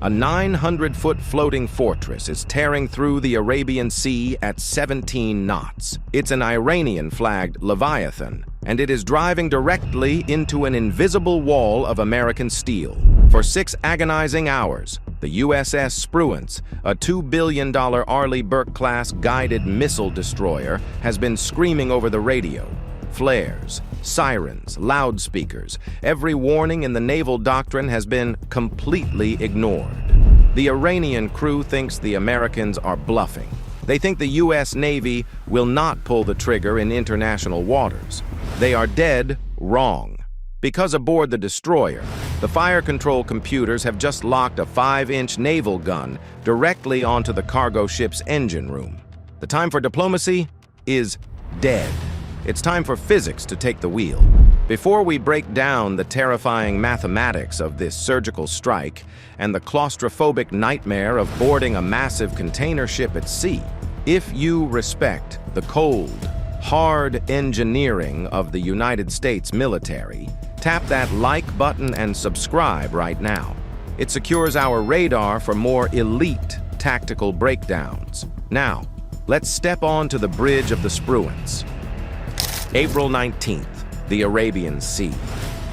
A 900-foot floating fortress is tearing through the Arabian Sea at 17 knots. It's an Iranian-flagged Leviathan, and it is driving directly into an invisible wall of American steel. For 6 agonizing hours, the USS Spruance, a $2 billion Arleigh Burke-class guided missile destroyer, has been screaming over the radio. Flares, sirens, loudspeakers, every warning in the naval doctrine has been completely ignored. The Iranian crew thinks the Americans are bluffing. They think the U.S. Navy will not pull the trigger in international waters. They are dead wrong. Because aboard the destroyer, the fire control computers have just locked a 5-inch naval gun directly onto the cargo ship's engine room. The time for diplomacy is dead. It's time for physics to take the wheel. Before we break down the terrifying mathematics of this surgical strike and the claustrophobic nightmare of boarding a massive container ship at sea, if you respect the cold, hard engineering of the United States military, tap that like button and subscribe right now. It secures our radar for more elite tactical breakdowns. Now, let's step onto the bridge of the Spruance. April 19th, the Arabian Sea.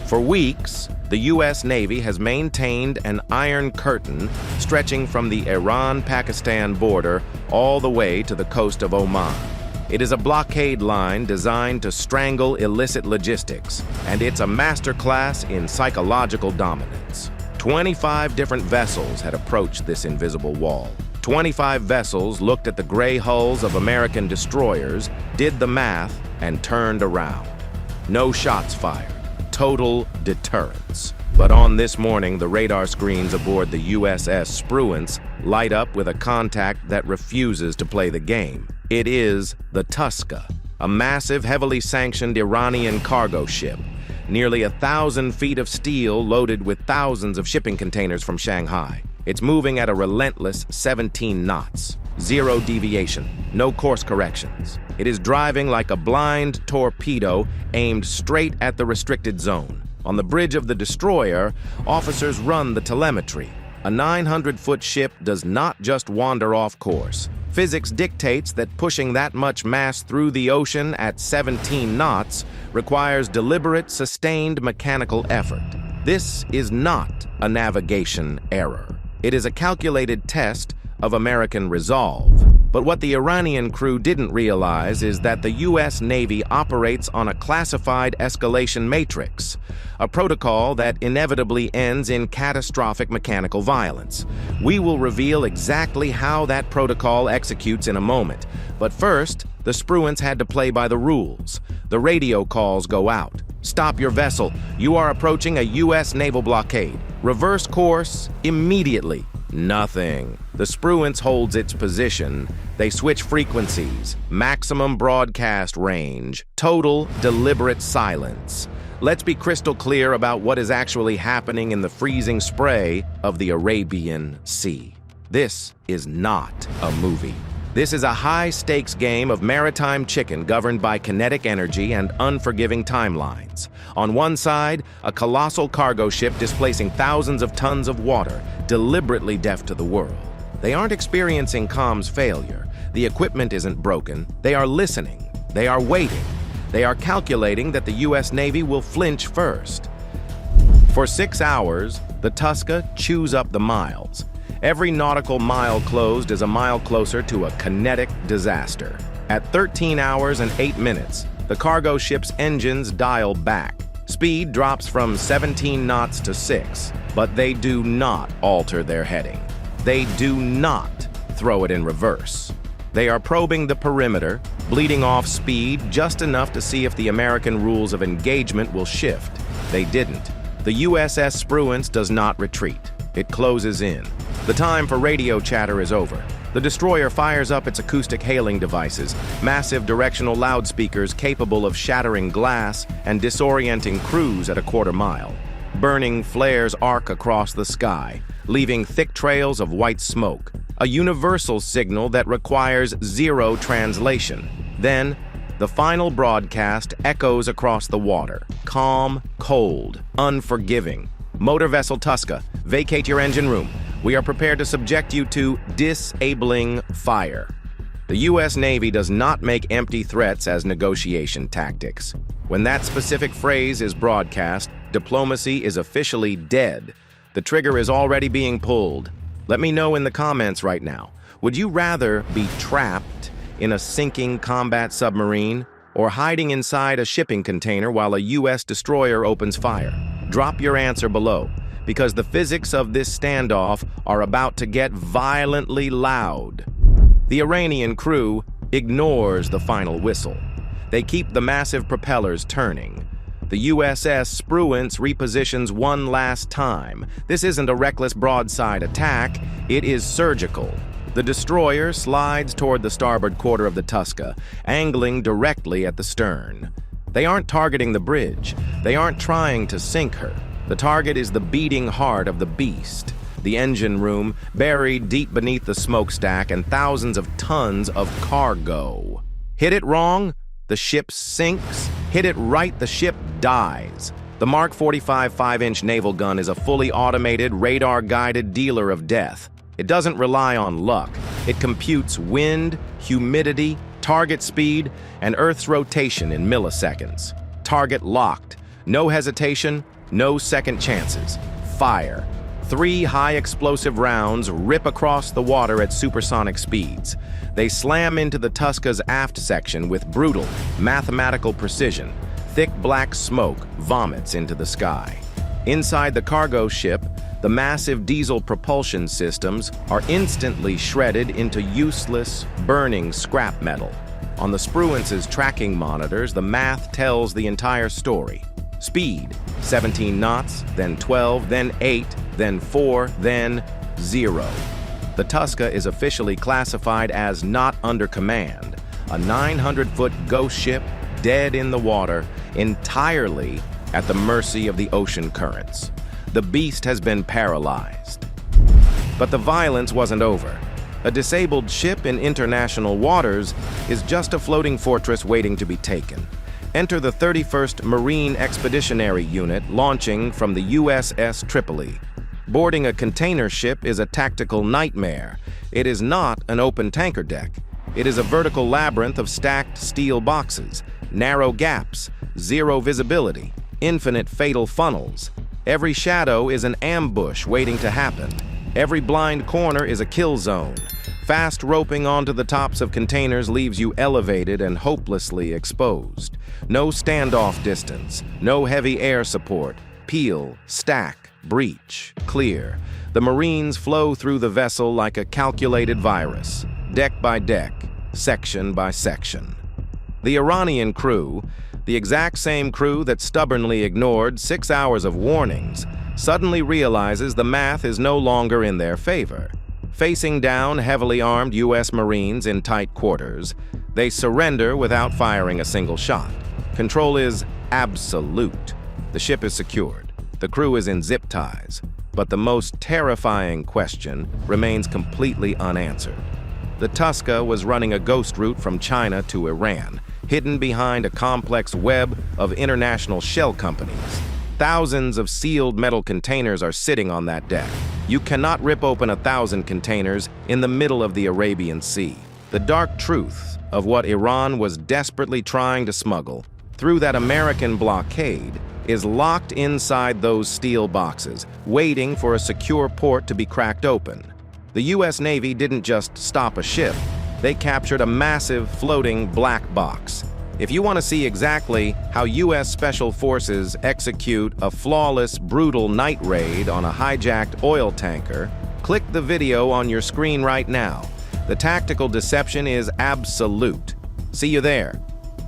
For weeks, the U.S. Navy has maintained an iron curtain stretching from the Iran-Pakistan border all the way to the coast of Oman. It is a blockade line designed to strangle illicit logistics, and it's a masterclass in psychological dominance. 25 different vessels had approached this invisible wall. 25 vessels looked at the gray hulls of American destroyers, did the math, and turned around. No shots fired. Total deterrence. But on this morning, the radar screens aboard the USS Spruance light up with a contact that refuses to play the game. It is the Tusca, a massive, heavily sanctioned Iranian cargo ship. Nearly 1,000 feet of steel loaded with thousands of shipping containers from Shanghai. It's moving at a relentless 17 knots. Zero deviation, no course corrections. It is driving like a blind torpedo aimed straight at the restricted zone. On the bridge of the destroyer, officers run the telemetry. A 900-foot ship does not just wander off course. Physics dictates that pushing that much mass through the ocean at 17 knots requires deliberate, sustained mechanical effort. This is not a navigation error. It is a calculated test of American resolve. But what the Iranian crew didn't realize is that the U.S. Navy operates on a classified escalation matrix, a protocol that inevitably ends in catastrophic mechanical violence. We will reveal exactly how that protocol executes in a moment. But first, the Spruance had to play by the rules. The radio calls go out. Stop your vessel. You are approaching a U.S. naval blockade. Reverse course immediately. Nothing. The Spruance holds its position. They switch frequencies, maximum broadcast range, total deliberate silence. Let's be crystal clear about what is actually happening in the freezing spray of the Arabian Sea. This is not a movie. This is a high-stakes game of maritime chicken governed by kinetic energy and unforgiving timelines. On one side, a colossal cargo ship displacing thousands of tons of water, deliberately deaf to the world. They aren't experiencing comms failure. The equipment isn't broken. They are listening. They are waiting. They are calculating that the U.S. Navy will flinch first. For 6 hours, the Tusca chews up the miles. Every nautical mile closed is a mile closer to a kinetic disaster. At 13 hours and 8 minutes, the cargo ship's engines dial back. Speed drops from 17 knots to 6, but they do not alter their heading. They do not throw it in reverse. They are probing the perimeter, bleeding off speed just enough to see if the American rules of engagement will shift. They didn't. The USS Spruance does not retreat. It closes in. The time for radio chatter is over. The destroyer fires up its acoustic hailing devices, massive directional loudspeakers capable of shattering glass and disorienting crews at a quarter mile. Burning flares arc across the sky, leaving thick trails of white smoke, a universal signal that requires zero translation. Then, the final broadcast echoes across the water, calm, cold, unforgiving. Motor vessel Tusca, vacate your engine room. We are prepared to subject you to disabling fire. The U.S. Navy does not make empty threats as negotiation tactics. When that specific phrase is broadcast, diplomacy is officially dead. The trigger is already being pulled. Let me know in the comments right now. Would you rather be trapped in a sinking combat submarine or hiding inside a shipping container while a U.S. destroyer opens fire? Drop your answer below, because the physics of this standoff are about to get violently loud. The Iranian crew ignores the final whistle. They keep the massive propellers turning. The USS Spruance repositions one last time. This isn't a reckless broadside attack, it is surgical. The destroyer slides toward the starboard quarter of the Tusca, angling directly at the stern. They aren't targeting the bridge. They aren't trying to sink her. The target is the beating heart of the beast, the engine room buried deep beneath the smokestack and thousands of tons of cargo. Hit it wrong, the ship sinks. Hit it right, the ship dies. The Mark 45 5-inch naval gun is a fully automated, radar-guided dealer of death. It doesn't rely on luck. It computes wind, humidity, target speed, and Earth's rotation in milliseconds. Target locked. No hesitation, no second chances. Fire. 3 high-explosive rounds rip across the water at supersonic speeds. They slam into the Tusca's aft section with brutal, mathematical precision. Thick black smoke vomits into the sky. Inside the cargo ship, the massive diesel propulsion systems are instantly shredded into useless, burning scrap metal. On the Spruance's tracking monitors, the math tells the entire story. Speed, 17 knots, then 12, then 8, then 4, then 0. The Tusca is officially classified as not under command, a 900-foot ghost ship dead in the water, entirely at the mercy of the ocean currents. The beast has been paralyzed. But the violence wasn't over. A disabled ship in international waters is just a floating fortress waiting to be taken. Enter the 31st Marine Expeditionary Unit launching from the USS Tripoli. Boarding a container ship is a tactical nightmare. It is not an open tanker deck. It is a vertical labyrinth of stacked steel boxes, narrow gaps, zero visibility, infinite fatal funnels. Every shadow is an ambush waiting to happen. Every blind corner is a kill zone. Fast roping onto the tops of containers leaves you elevated and hopelessly exposed. No standoff distance, no heavy air support. Peel, stack, breach, clear. The Marines flow through the vessel like a calculated virus, deck by deck, section by section. The Iranian crew, the exact same crew that stubbornly ignored 6 hours of warnings, suddenly realizes the math is no longer in their favor. Facing down heavily armed U.S. Marines in tight quarters, they surrender without firing a single shot. Control is absolute. The ship is secured. The crew is in zip ties. But the most terrifying question remains completely unanswered. The Tusca was running a ghost route from China to Iran, hidden behind a complex web of international shell companies. Thousands of sealed metal containers are sitting on that deck. You cannot rip open 1,000 containers in the middle of the Arabian Sea. The dark truth of what Iran was desperately trying to smuggle through that American blockade is locked inside those steel boxes, waiting for a secure port to be cracked open. The U.S. Navy didn't just stop a ship. They captured a massive floating black box. If you want to see exactly how U.S. Special Forces execute a flawless, brutal night raid on a hijacked oil tanker, click the video on your screen right now. The tactical deception is absolute. See you there.